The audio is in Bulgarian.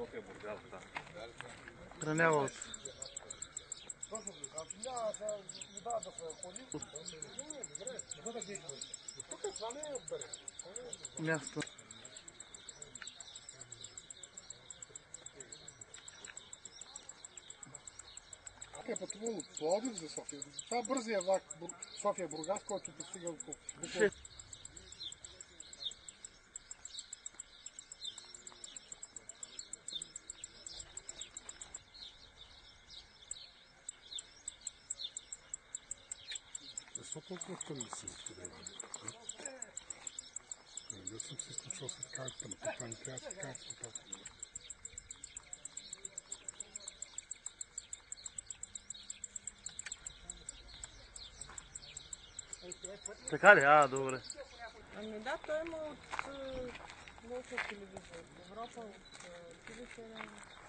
София Бургас, да. Хранява от... Място. Е пътувал от Пловдив за София. Това е бързия влак София-Бургас, който постига около... Защо толкова тъмно се изходява? Не съм се случвал след картата, но това не трябва да се каже така. Така ли? Добре. Ами да, той има от телевизия, от Европа, от телевизия.